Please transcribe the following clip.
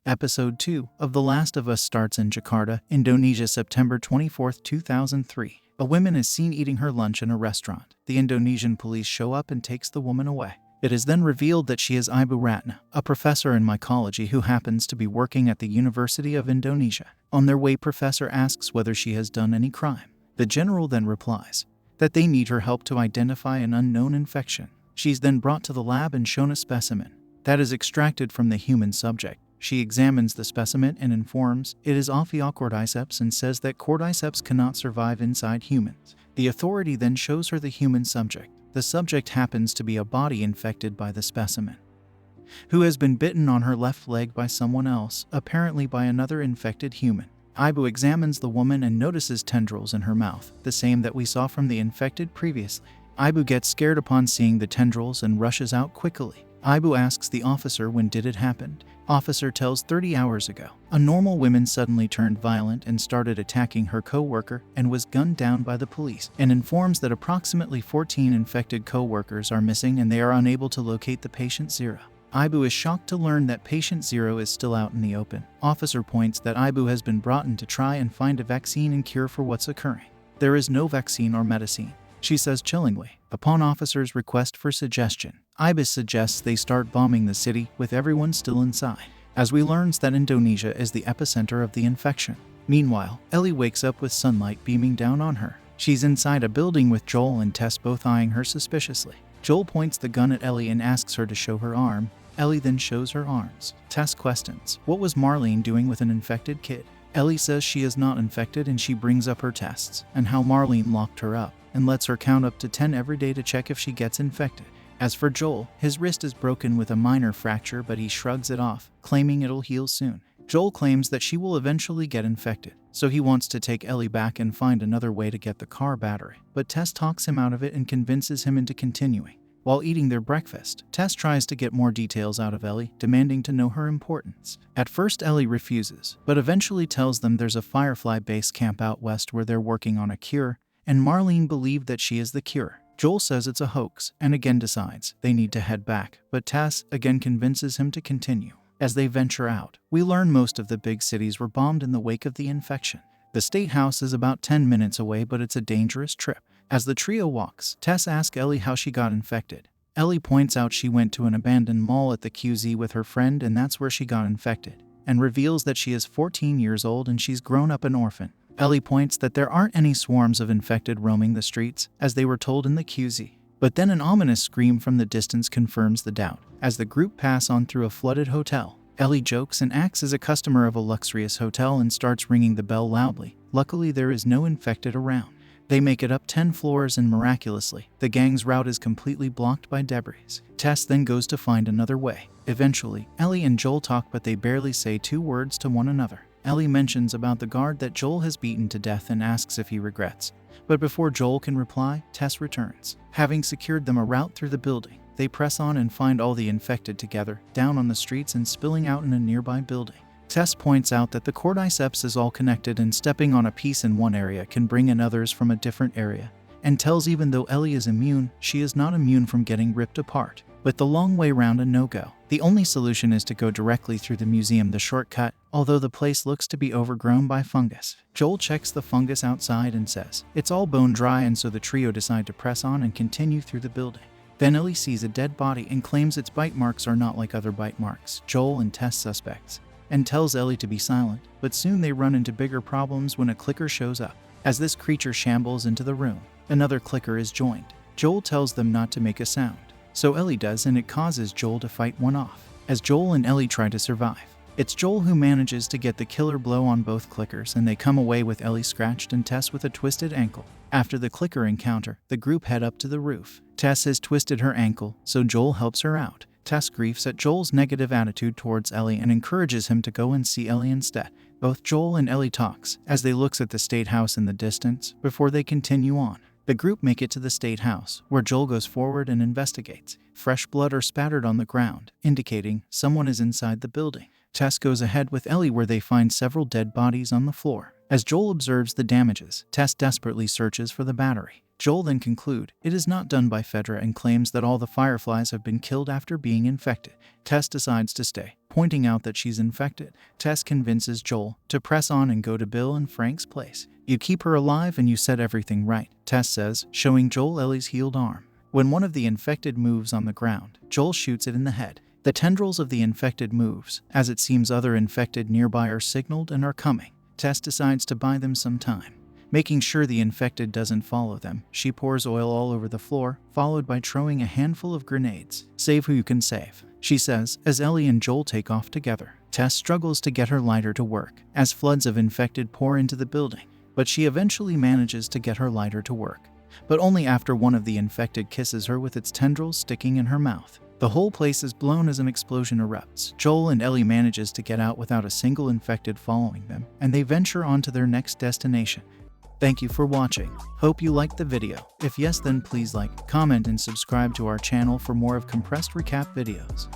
Episode 2 of The Last of Us starts in Jakarta, Indonesia, September 24, 2003. A woman is seen eating her lunch in a restaurant. The Indonesian police show up and takes the woman away. It is then revealed that she is Ibu Ratna, a professor in mycology who happens to be working at the University of Indonesia. On their way, Professor asks whether she has done any crime. The general then replies that they need her help to identify an unknown infection. She's then brought to the lab and shown a specimen that is extracted from the human subject. She examines the specimen and informs it is Ophiocordyceps and says that cordyceps cannot survive inside humans. The authority then shows her the human subject. The subject happens to be a body infected by the specimen, who has been bitten on her left leg by someone else, apparently by another infected human. Ibu examines the woman and notices tendrils in her mouth, the same that we saw from the infected previously. Ibu gets scared upon seeing the tendrils and rushes out quickly. Ibu asks the officer when did it happen. Officer tells 30 hours ago. A normal woman suddenly turned violent and started attacking her co-worker and was gunned down by the police, and informs that approximately 14 infected co-workers are missing and they are unable to locate the patient zero. Ibu is shocked to learn that patient zero is still out in the open. Officer points that Ibu has been brought in to try and find a vaccine and cure for what's occurring. There is no vaccine or medicine, she says chillingly. Upon officer's request for suggestion, Ibu suggests they start bombing the city with everyone still inside, as we learns that Indonesia is the epicenter of the infection. Meanwhile, Ellie wakes up with sunlight beaming down on her. She's inside a building with Joel and Tess both eyeing her suspiciously. Joel points the gun at Ellie and asks her to show her arm. Ellie then shows her arms. Tess questions, what was Marlene doing with an infected kid? Ellie says she is not infected and she brings up her tests and how Marlene locked her up and lets her count up to 10 every day to check if she gets infected. As for Joel, his wrist is broken with a minor fracture, but he shrugs it off, claiming it'll heal soon. Joel claims that she will eventually get infected, so he wants to take Ellie back and find another way to get the car battery. But Tess talks him out of it and convinces him into continuing. While eating their breakfast, Tess tries to get more details out of Ellie, demanding to know her importance. At first, Ellie refuses, but eventually tells them there's a Firefly base camp out west where they're working on a cure, and Marlene believed that she is the cure. Joel says it's a hoax, and again decides they need to head back, but Tess again convinces him to continue. As they venture out, we learn most of the big cities were bombed in the wake of the infection. The State House is about 10 minutes away, but it's a dangerous trip. As the trio walks, Tess asks Ellie how she got infected. Ellie points out she went to an abandoned mall at the QZ with her friend and that's where she got infected, and reveals that she is 14 years old and she's grown up an orphan. Ellie points that there aren't any swarms of infected roaming the streets, as they were told in the QZ. But then an ominous scream from the distance confirms the doubt. As the group pass on through a flooded hotel, Ellie jokes and acts as a customer of a luxurious hotel and starts ringing the bell loudly. Luckily, there is no infected around. They make it up 10 floors and miraculously, the gang's route is completely blocked by debris. Tess then goes to find another way. Eventually, Ellie and Joel talk, but they barely say 2 words to one another. Ellie mentions about the guard that Joel has beaten to death and asks if he regrets. But before Joel can reply, Tess returns. Having secured them a route through the building, they press on and find all the infected together, down on the streets and spilling out in a nearby building. Tess points out that the cordyceps is all connected and stepping on a piece in one area can bring in others from a different area, and tells even though Ellie is immune, she is not immune from getting ripped apart. But the long way round a no-go. The only solution is to go directly through the museum, the shortcut, although the place looks to be overgrown by fungus. Joel checks the fungus outside and says it's all bone dry, and so the trio decide to press on and continue through the building. Then Ellie sees a dead body and claims its bite marks are not like other bite marks Joel and Tess suspects, and tells Ellie to be silent, but soon they run into bigger problems when a clicker shows up. As this creature shambles into the room, another clicker is joined. Joel tells them not to make a sound, so Ellie does, and it causes Joel to fight one off. As Joel and Ellie try to survive, it's Joel who manages to get the killer blow on both clickers, and they come away with Ellie scratched and Tess with a twisted ankle. After the clicker encounter, the group head up to the roof. Tess has twisted her ankle, so Joel helps her out. Tess griefs at Joel's negative attitude towards Ellie and encourages him to go and see Ellie instead. Both Joel and Ellie talks as they looks at the State House in the distance before they continue on. The group make it to the State House, where Joel goes forward and investigates. Fresh blood are spattered on the ground, indicating someone is inside the building. Tess goes ahead with Ellie, where they find several dead bodies on the floor. As Joel observes the damages, Tess desperately searches for the battery. Joel then concludes it is not done by Fedra and claims that all the Fireflies have been killed after being infected. Tess decides to stay, pointing out that she's infected. Tess convinces Joel to press on and go to Bill and Frank's place. "You keep her alive and you set everything right," Tess says, showing Joel Ellie's healed arm. When one of the infected moves on the ground, Joel shoots it in the head. The tendrils of the infected moves, as it seems other infected nearby are signaled and are coming. Tess decides to buy them some time. Making sure the infected doesn't follow them, she pours oil all over the floor, followed by throwing a handful of grenades. "Save who you can save," she says, as Ellie and Joel take off together. Tess struggles to get her lighter to work, as floods of infected pour into the building, but she eventually manages to get her lighter to work, but only after one of the infected kisses her with its tendrils sticking in her mouth. The whole place is blown as an explosion erupts. Joel and Ellie manages to get out without a single infected following them, and they venture on to their next destination. Thank you for watching. Hope you liked the video. If yes, then please like, comment, and subscribe to our channel for more of compressed recap videos.